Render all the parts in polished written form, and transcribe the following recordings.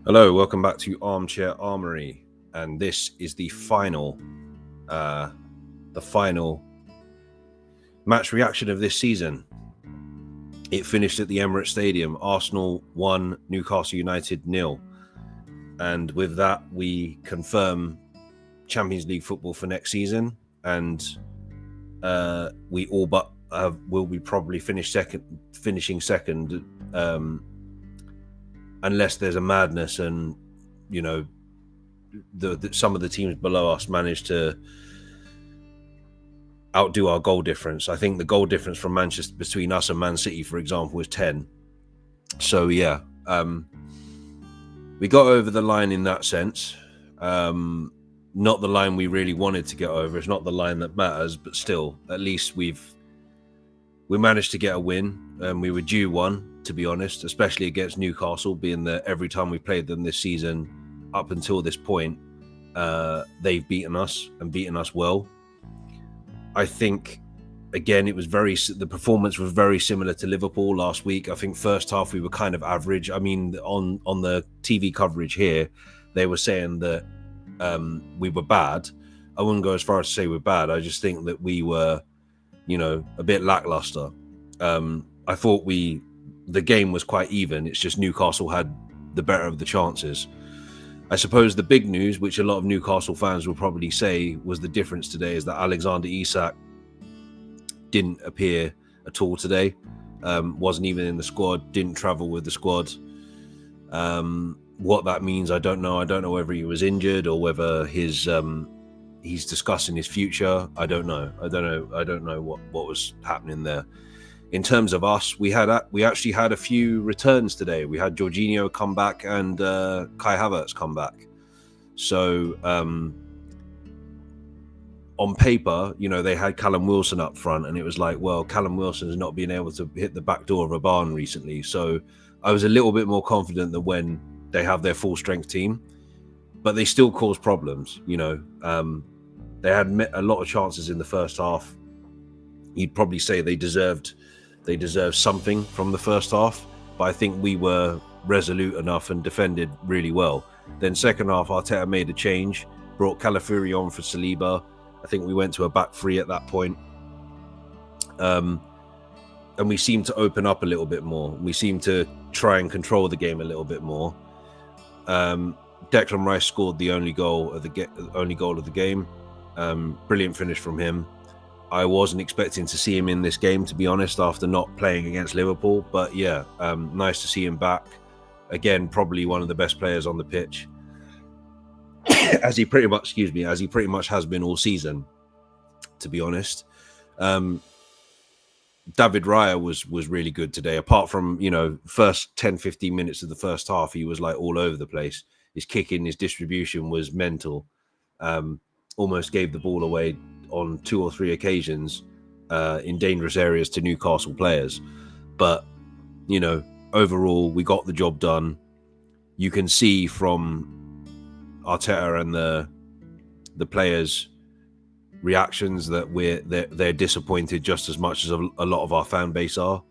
Hello, welcome back to Armchair Armory, and this is the final match reaction of this season. It finished at the Emirates Stadium. Arsenal 1, Newcastle United 0, and with that, we confirm Champions League football for next season, and we all but will be probably finishing second. Unless there's a madness and, some of the teams below us managed to outdo our goal difference. I think the goal difference from Manchester between us and Man City, for example, was 10. So, yeah, we got over the line in that sense. Not the line we really wanted to get over. It's not the line that matters, but still, at least we managed to get a win, and we were due one, to be honest, especially against Newcastle, being that every time we played them this season up until this point, they've beaten us and beaten us well. I think, again, the performance was very similar to Liverpool last week. I think first half we were kind of average. I mean, on the TV coverage here, they were saying that we were bad. I wouldn't go as far as to say we're bad. I just think that we were, a bit lackluster. I thought the game was quite even. It's just Newcastle had the better of the chances. I suppose the big news, which a lot of Newcastle fans will probably say was the difference today, is that Alexander Isak didn't appear at all today. Wasn't even in the squad, didn't travel with the squad. What that means, I don't know. I don't know whether he was injured or whether he's discussing his future. I don't know. I don't know what was happening there. In terms of us, we actually had a few returns today. We had Jorginho come back and Kai Havertz come back. So on paper, they had Callum Wilson up front, and it was like, well, Callum Wilson's not been able to hit the back door of a barn recently. So I was a little bit more confident than when they have their full strength team, but they still cause problems. They had a lot of chances in the first half. You'd probably say they deserved something from the first half, but I think we were resolute enough and defended really well. Then second half, Arteta made a change, brought Calafiori on for Saliba. I think we went to a back three at that point. And we seemed to open up a little bit more. We seemed to try and control the game a little bit more. Declan Rice scored the only goal of the game. Brilliant finish from him. I wasn't expecting to see him in this game, to be honest, after not playing against Liverpool. But yeah, nice to see him back. Again, probably one of the best players on the pitch, as he pretty much has been all season, to be honest. David Raya was really good today. Apart from, first 10-15 minutes of the first half, he was like all over the place. His kicking, his distribution was mental. Almost gave the ball away on 2 or 3 occasions in dangerous areas to Newcastle players. But, overall, we got the job done. You can see from Arteta and the players' reactions that they're disappointed just as much as a lot of our fan base are,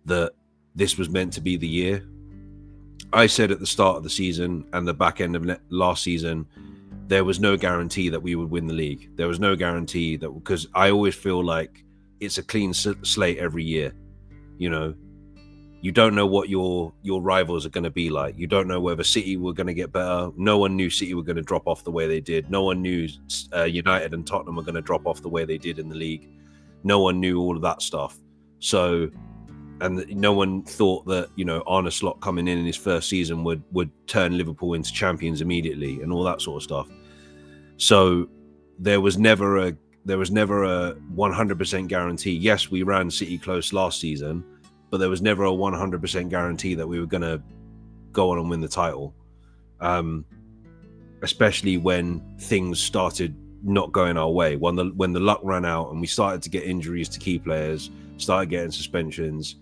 that this was meant to be the year. I said at the start of the season and the back end of last season, there was no guarantee that we would win the league. There was no guarantee that, because I always feel like it's a clean slate every year. You don't know what your rivals are going to be like. You don't know whether City were going to get better. No one knew City were going to drop off the way they did. No one knew United and Tottenham were going to drop off the way they did in the league. No one knew all of that stuff. So, and no one thought that, Arne Slot coming in his first season would turn Liverpool into champions immediately and all that sort of stuff. So there was never a 100% guarantee. Yes, we ran City close last season, but there was never a 100% guarantee that we were going to go on and win the title. Especially when things started not going our way, when the luck ran out and we started to get injuries to key players, started getting suspensions,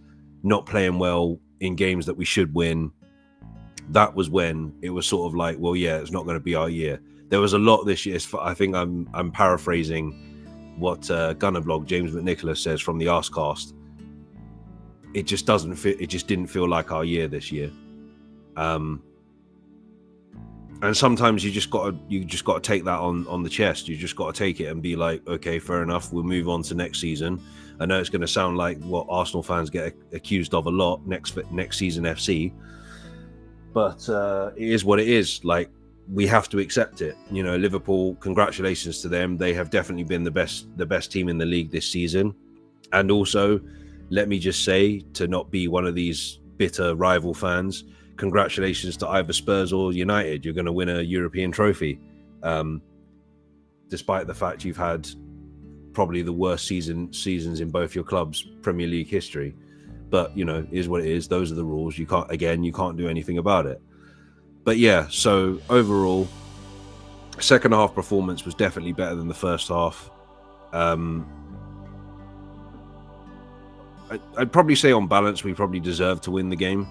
not playing well in games that we should win. That was when it was sort of like, well, yeah, it's not going to be our year. There was a lot this year. I think I'm paraphrasing what Gunnerblog James McNicholas says from the Arscast. It just doesn't fit. It just didn't feel like our year this year. And sometimes you just got to take that on the chest. You just got to take it and be like, okay, fair enough, we'll move on to next season. I know it's going to sound like what Arsenal fans get accused of a lot, next season FC, but it is what it is. Like, we have to accept it. You know, Liverpool, congratulations to them. They have definitely been the best team in the league this season. And also, let me just say, to not be one of these bitter rival fans, congratulations to either Spurs or United. You're going to win a European trophy, despite the fact you've had probably the worst seasons in both your clubs' Premier League history. But, you know, it is what it is. Those are the rules. You can't do anything about it. But yeah, so overall, second half performance was definitely better than the first half. I'd probably say on balance, we probably deserved to win the game.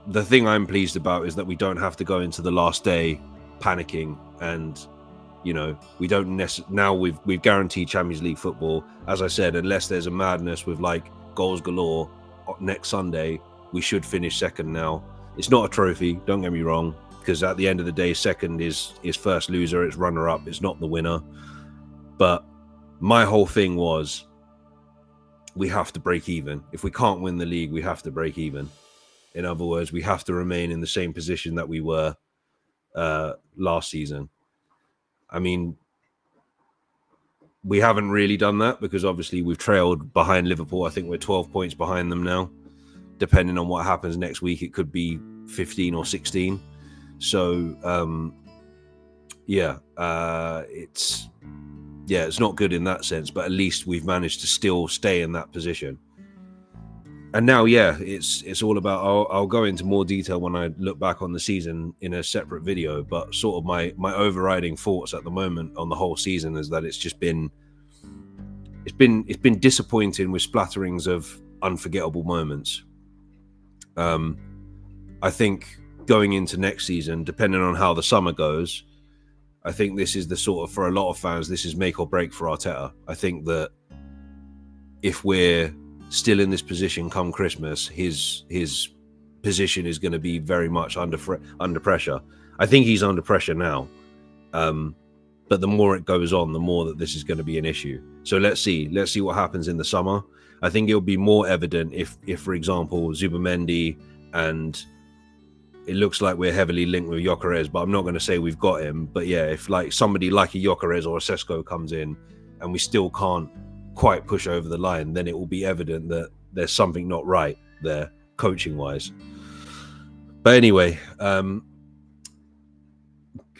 The thing I'm pleased about is that we don't have to go into the last day panicking, and, you know, we don't now we've guaranteed Champions League football. As I said, unless there's a madness with like goals galore next Sunday, we should finish second now. It's not a trophy, don't get me wrong, because at the end of the day, second is first loser, it's runner up, it's not the winner. But my whole thing was, we have to break even. If we can't win the league, we have to break even. In other words, we have to remain in the same position that we were last season. I mean, we haven't really done that because obviously we've trailed behind Liverpool. I think we're 12 points behind them now. Depending on what happens next week, it could be 15 or 16. So, it's not good in that sense, but at least we've managed to still stay in that position. And now, it's all about, I'll go into more detail when I look back on the season in a separate video, but sort of my overriding thoughts at the moment on the whole season is that it's been disappointing with splatterings of unforgettable moments. I think going into next season, depending on how the summer goes, I think this is the sort of, for a lot of fans, this is make or break for Arteta. I think that if we're still in this position come Christmas, his position is going to be very much under pressure. I think he's under pressure now, but the more it goes on, the more that this is going to be an issue. So let's see what happens in the summer. I think it'll be more evident if for example, Zubimendi, and it looks like we're heavily linked with Gyökeres, but I'm not going to say we've got him. But yeah, if like somebody like a Gyökeres or a Sesko comes in and we still can't quite push over the line, then it will be evident that there's something not right there, coaching wise. But anyway,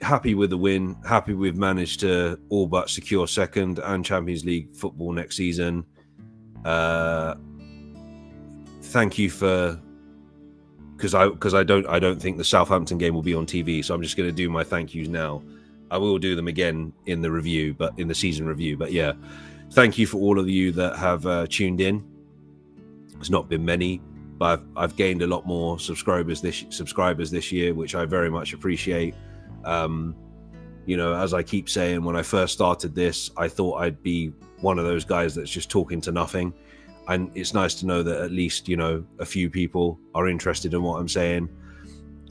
happy with the win. Happy we've managed to all but secure second and Champions League football next season. Thank you for, because I don't think the Southampton game will be on TV, so I'm just going to do my thank yous now. I will do them again in the review, but in the season review. But yeah, thank you for all of you that have tuned in. It's not been many, but I've gained a lot more subscribers this year, which I very much appreciate. You know, as I keep saying, when I first started this, I thought I'd be one of those guys that's just talking to nothing. And it's nice to know that at least, you know, a few people are interested in what I'm saying.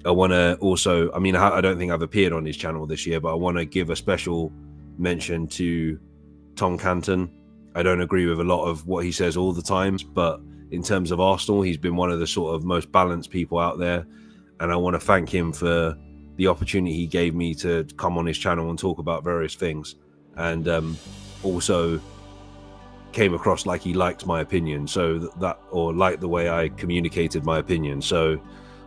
I want to also, I mean, I don't think I've appeared on his channel this year, but I want to give a special mention to Tom Canton. I don't agree with a lot of what he says all the time, but in terms of Arsenal, he's been one of the sort of most balanced people out there. And I want to thank him for the opportunity he gave me to come on his channel and talk about various things. And also came across like he liked my opinion, or liked the way I communicated my opinion. So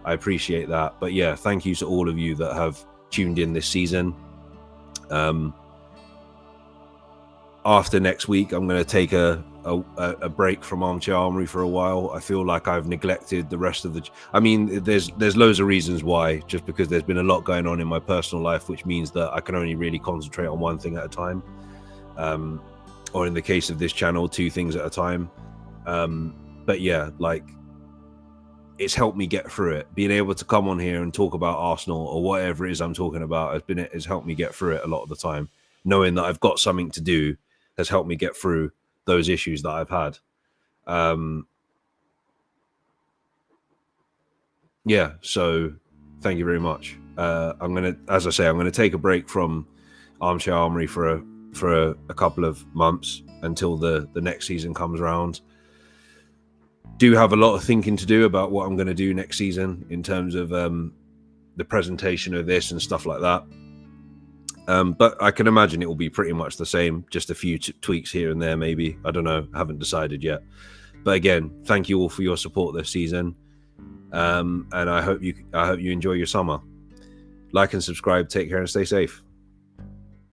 I appreciate that. But yeah, thank you to all of you that have tuned in this season. After next week, I'm going to take a break from Armchair Armory for a while. I feel like I've neglected the rest of the... I mean, there's loads of reasons why, just because there's been a lot going on in my personal life, which means that I can only really concentrate on one thing at a time. Or in the case of this channel, 2 things at a time. But yeah, like, it's helped me get through it. Being able to come on here and talk about Arsenal or whatever it is I'm talking about has helped me get through it a lot of the time. Knowing that I've got something to do has helped me get through those issues that I've had. Yeah, so Thank you very much. I'm gonna take a break from Armchair Armory for a couple of months until the next season comes around. Do have a lot of thinking to do about what I'm going to do next season in terms of the presentation of this and stuff like that. But I can imagine it will be pretty much the same, just a few tweaks here and there, maybe. I don't know. Haven't decided yet. But again, thank you all for your support this season. And I hope you enjoy your summer. Like and subscribe. Take care and stay safe.